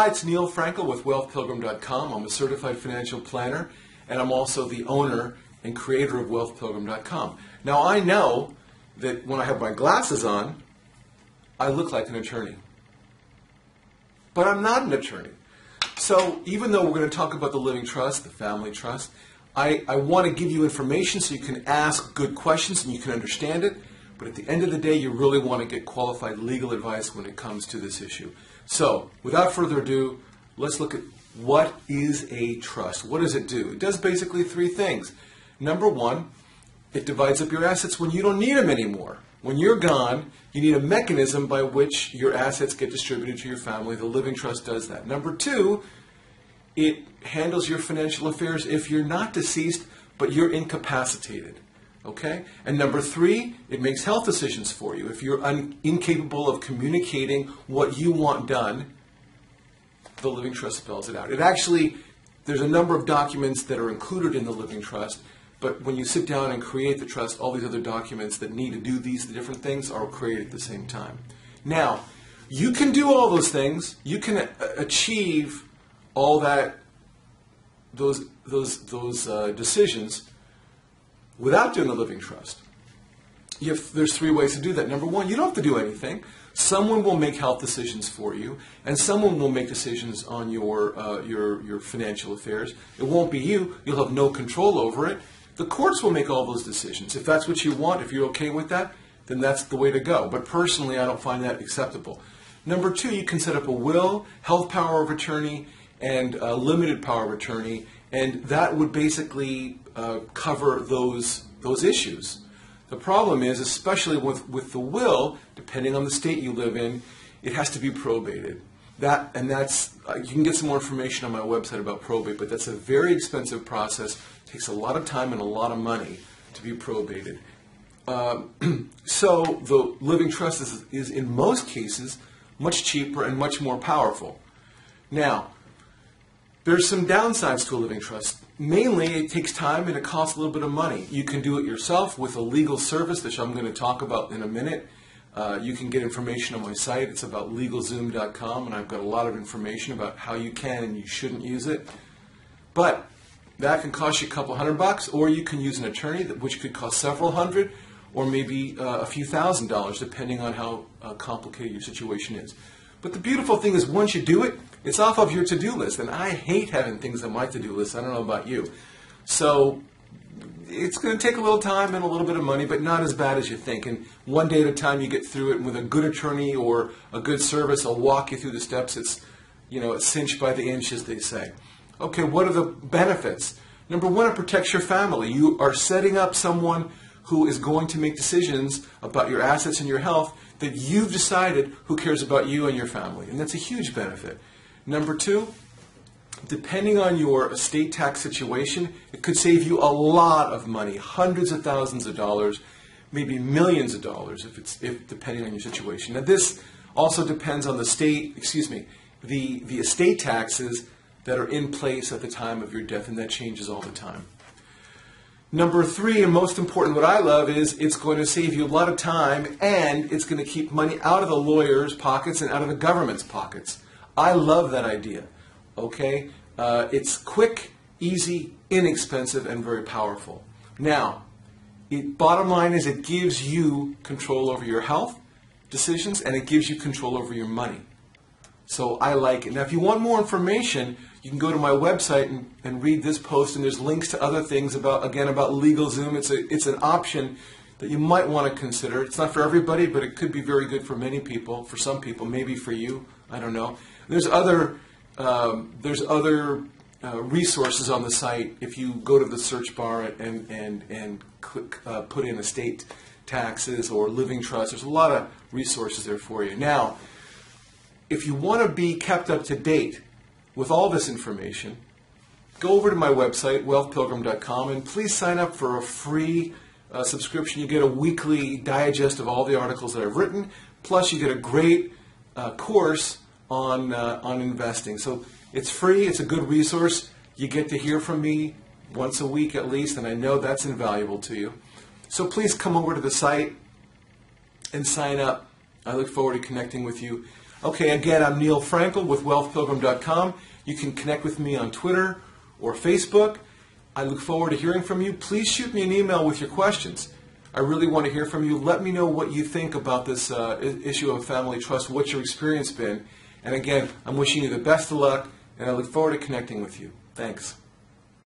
Hi, it's Neil Frankel with WealthPilgrim.com. I'm a certified financial planner, and I'm also the owner and creator of WealthPilgrim.com. Now, I know that when I have my glasses on, I look like an attorney. But I'm not an attorney. So even though we're going to talk about the living trust, the family trust, I want to give you information so you can ask good questions and you can understand it. But at the end of the day, you really want to get qualified legal advice when it comes to this issue. So, without further ado, let's look at what is a trust. What does it do? It does basically three things. Number one, it divides up your assets when you don't need them anymore. When you're gone, you need a mechanism by which your assets get distributed to your family. The living trust does that. Number two, it handles your financial affairs if you're not deceased, but you're incapacitated. Okay? And number three, it makes health decisions for you. If you're incapable of communicating what you want done, the living trust spells it out. There's a number of documents that are included in the living trust, but when you sit down and create the trust, all these other documents that need to do these different things are created at the same time. Now, you can do all those things. You can achieve all those decisions without doing a living trust. There's three ways to do that. Number one, you don't have to do anything. Someone will make health decisions for you, and someone will make decisions on your financial affairs. It won't be you. You'll have no control over it. The courts will make all those decisions. If that's what you want, if you're okay with that, then that's the way to go. But personally, I don't find that acceptable. Number two, you can set up a will, health power of attorney, and limited power of attorney, and that would basically cover those issues. The problem is, especially with the will, depending on the state you live in, it has to be probated. You can get some more information on my website about probate, but that's a very expensive process. It takes a lot of time and a lot of money to be probated. So the living trust is in most cases much cheaper and much more powerful. Now, there's some downsides to a living trust. Mainly, it takes time and it costs a little bit of money. You can do it yourself with a legal service, which I'm going to talk about in a minute. You can get information on my site. It's about LegalZoom.com, and I've got a lot of information about how you can and you shouldn't use it. But that can cost you a couple $100, or you can use an attorney, which could cost several hundred, or maybe a few $1,000s, depending on how complicated your situation is. But the beautiful thing is, once you do it, it's off of your to-do list, and I hate having things on my to-do list. I don't know about you. So it's going to take a little time and a little bit of money, but not as bad as you think. And one day at a time, you get through it, and with a good attorney or a good service, I'll walk you through the steps. It's cinched by the inch, as they say. Okay, what are the benefits? Number one, it protects your family. You are setting up someone who is going to make decisions about your assets and your health that you've decided who cares about you and your family. And that's a huge benefit. Number two, depending on your estate tax situation, it could save you a lot of money, hundreds of thousands of dollars, maybe millions of dollars, depending on your situation. Now, this also depends on the estate taxes that are in place at the time of your death, and that changes all the time. Number three, and most important, what I love is it's going to save you a lot of time, and it's going to keep money out of the lawyers' pockets and out of the government's pockets. I love that idea. Okay? It's quick, easy, inexpensive, and very powerful. Now, bottom line is it gives you control over your health decisions, and it gives you control over your money. So I like it. Now, if you want more information, you can go to my website and read this post, and there's links to other things about LegalZoom. It's an option that you might want to consider. It's not for everybody, but it could be very good for many people. For some people, maybe for you. I don't know. There's other resources on the site. If you go to the search bar and click, put in estate taxes or living trust, there's a lot of resources there for you. Now, if you want to be kept up to date with all this information, go over to my website, WealthPilgrim.com, and please sign up for a free subscription. You get a weekly digest of all the articles that I've written, plus you get a great course on investing. So it's free, it's a good resource. You get to hear from me once a week at least, and I know that's invaluable to you. So please come over to the site and sign up. I look forward to connecting with you. Okay, again, I'm Neil Frankel with wealthpilgrim.com. You can connect with me on Twitter or Facebook. I look forward to hearing from you. Please shoot me an email with your questions. I really want to hear from you. Let me know what you think about this issue of family trust, what's your experience been. And again, I'm wishing you the best of luck, and I look forward to connecting with you. Thanks.